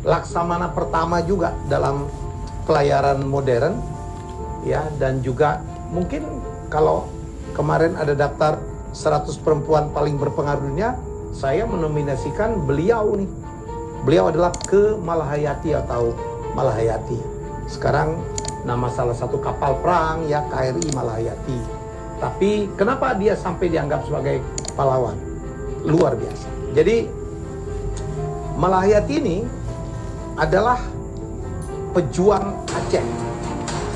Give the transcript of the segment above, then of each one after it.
laksamana pertama juga dalam pelayaran modern, ya, dan juga mungkin kalau kemarin ada daftar 100 perempuan paling berpengaruh dunia, saya menominasikan beliau nih. Beliau adalah Ke Malahayati atau Malahayati. Sekarang nama salah satu kapal perang, ya, KRI Malahayati. Tapi kenapa dia sampai dianggap sebagai pahlawan? Luar biasa. Jadi Malahayati ini adalah pejuang Aceh.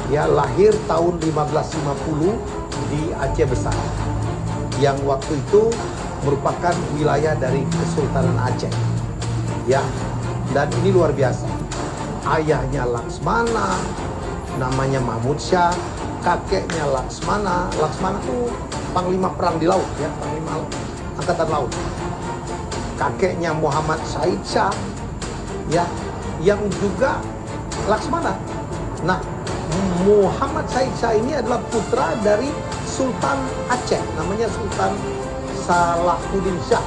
Ya, lahir tahun 1550 di Aceh Besar, yang waktu itu merupakan wilayah dari Kesultanan Aceh. Ya, dan ini luar biasa. Ayahnya Laksmana, namanya Mahmud Syah, kakeknya Laksmana. Laksmana itu panglima perang di laut, ya, panglima angkatan laut. Kakeknya Muhammad Said Shah, ya, yang juga Laksmana. Nah, Muhammad Said Shah ini adalah putra dari Sultan Aceh, namanya Sultan Salahuddin Shah,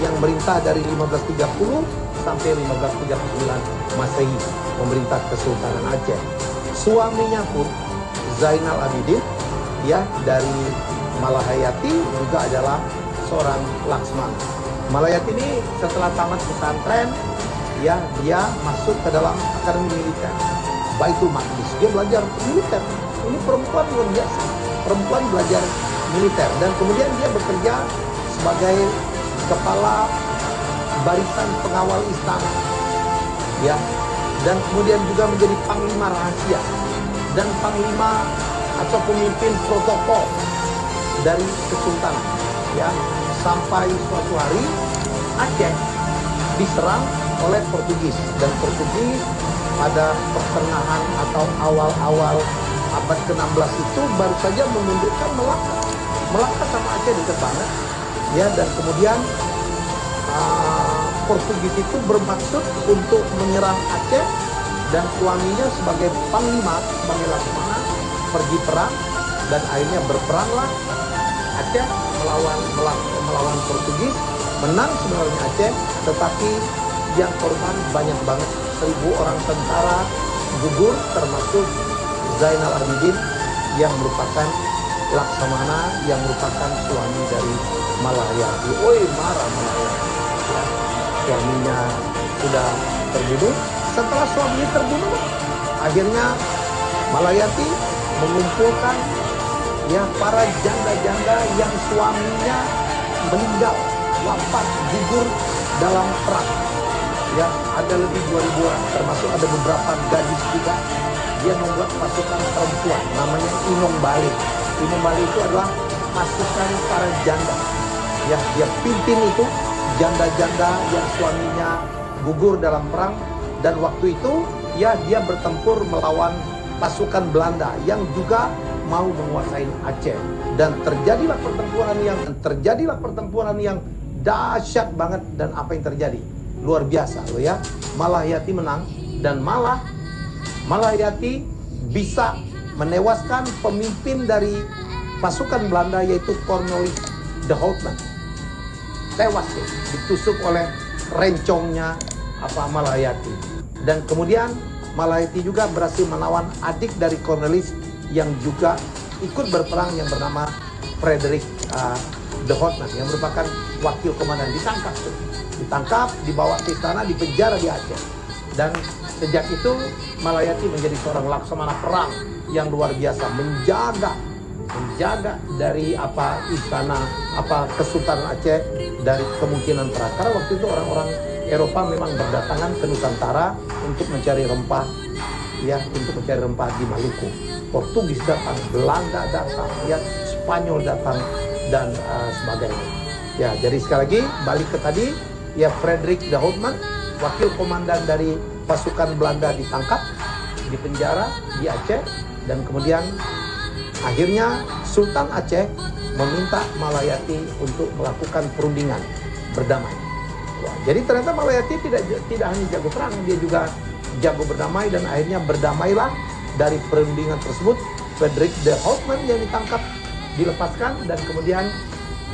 yang merintah dari 1530 sampai 1539 Masehi, memerintah Kesultanan Aceh. Suaminya pun Zainal Abidin, ya, dari Malahayati, juga adalah seorang Laksmana. Malahayati ini setelah tamat pesantren, ya, dia masuk ke dalam akademi militer Baitul Maqdis. Dia belajar militer. Ini perempuan luar biasa. Perempuan belajar militer, dan kemudian dia bekerja sebagai kepala barisan pengawal istana, ya, dan kemudian juga menjadi panglima rahasia dan panglima atau pemimpin protokol dari kesultanan, ya, sampai suatu hari Aceh diserang oleh Portugis, dan Portugis pada pertengahan atau awal-awal abad ke-16 itu baru saja menundukkan Melaka. Melaka sama Aceh dekat banget, ya, dan kemudian Portugis itu bermaksud untuk menyerang Aceh, dan suaminya sebagai panglima, sebagai Laksmana, pergi perang, dan akhirnya berperanglah Aceh melawan Portugis. Menang sebenarnya Aceh, tetapi yang korban banyak banget. 1000 orang tentara gugur, termasuk Zainal Abidin yang merupakan Laksamana, yang merupakan suami dari Malahayati. Oi, marah Malahayati, ya. Suaminya sudah terbunuh. Setelah suaminya terbunuh, akhirnya Malahayati mengumpulkan, ya, para janda-janda yang suaminya meninggal, wafat, gugur dalam perang. Ya, ada lebih 2000 orang, termasuk ada beberapa gadis juga. Dia membuat pasukan perempuan, namanya Inong Bali. Inong Bali itu adalah pasukan para janda. Ya, dia pimpin itu janda-janda yang suaminya gugur dalam perang, dan waktu itu, ya, dia bertempur melawan pasukan Belanda yang juga mau menguasai Aceh, dan terjadilah pertempuran yang dahsyat banget. Dan apa yang terjadi? Luar biasa loh, ya. Malahayati menang, dan Malahayati bisa menewaskan pemimpin dari pasukan Belanda, yaitu Cornelis de Houtman. Tewas, ya, ditusuk oleh rencongnya Malahayati. Dan kemudian Malahayati juga berhasil menawan adik dari Cornelis yang juga ikut berperang, yang bernama Frederick de Houtman, yang merupakan wakil komandan. Ditangkap, dibawa ke istana, dipenjara di Aceh. Dan sejak itu Malahayati menjadi seorang laksamana perang yang luar biasa, menjaga dari istana Kesultanan Aceh dari kemungkinan perang. Karena waktu itu orang-orang Eropa memang berdatangan ke Nusantara untuk mencari rempah, ya, untuk mencari rempah di Maluku. Portugis datang, Belanda datang, ya, Spanyol datang, dan sebagainya. Ya, jadi sekali lagi balik ke tadi, ya, Frederick de Houtman, wakil komandan dari pasukan Belanda, ditangkap, dipenjara di Aceh, dan kemudian akhirnya Sultan Aceh meminta Malahayati untuk melakukan perundingan berdamai. Wah, jadi ternyata Malahayati tidak hanya jago perang, dia juga jago berdamai, dan akhirnya berdamailah dari perundingan tersebut. Frederick de Houtman yang ditangkap dilepaskan, dan kemudian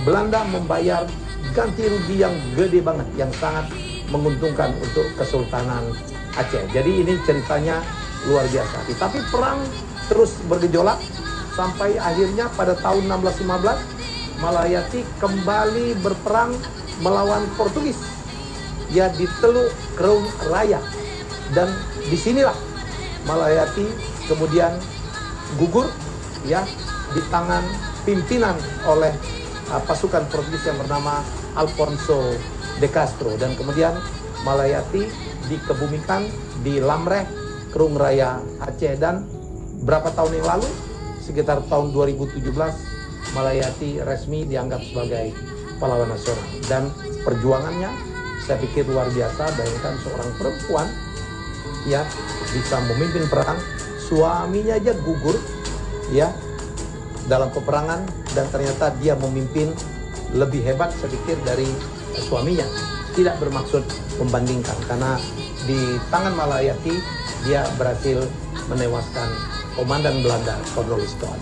Belanda membayar ganti rugi yang gede banget, yang sangat menguntungkan untuk Kesultanan Aceh. Jadi ini ceritanya luar biasa. Tapi perang terus bergejolak sampai akhirnya pada tahun 1615 Malayati kembali berperang melawan Portugis ya di Teluk Kerung Raya, dan disinilah Malayati kemudian gugur ya di tangan pimpinan oleh pasukan Portugis yang bernama Alfonso de Castro, dan kemudian Malayati dikebumikan di Lamreh, Kerung Raya, Aceh. Dan berapa tahun yang lalu, sekitar tahun 2017, Malayati resmi dianggap sebagai pahlawan nasional, dan perjuangannya saya pikir luar biasa. Bayangkan seorang perempuan ya bisa memimpin perang, suaminya aja gugur ya dalam peperangan, dan ternyata dia memimpin lebih hebat saya pikir dari suaminya. Tidak bermaksud membandingkan, karena di tangan Malayati dia berhasil menewaskan komandan Belanda Cornelis Toart.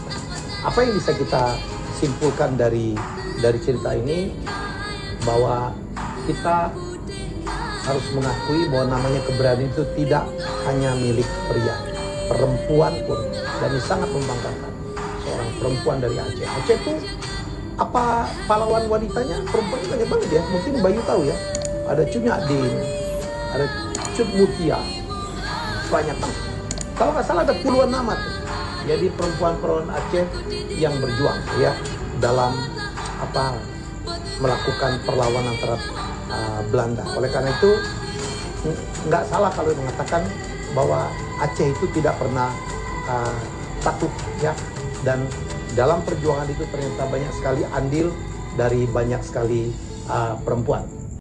Apa yang bisa kita simpulkan dari cerita ini, bahwa kita harus mengakui bahwa namanya keberanian itu tidak hanya milik pria, perempuan pun, dan ini sangat membanggakan. Seorang perempuan dari Aceh. Aceh itu apa pahlawan wanitanya, perempuan banyak banget ya. Mungkin Bayu tahu ya, ada Cut Nyak-Din, ada Cut Mutia, banyak banget. Kalau nggak salah ada puluhan nama tuh. Jadi perempuan-perempuan Aceh yang berjuang ya dalam melakukan perlawanan terhadap Belanda. Oleh karena itu nggak salah kalau mengatakan bahwa Aceh itu tidak pernah takut ya, dan dalam perjuangan itu ternyata banyak sekali andil dari banyak sekali perempuan.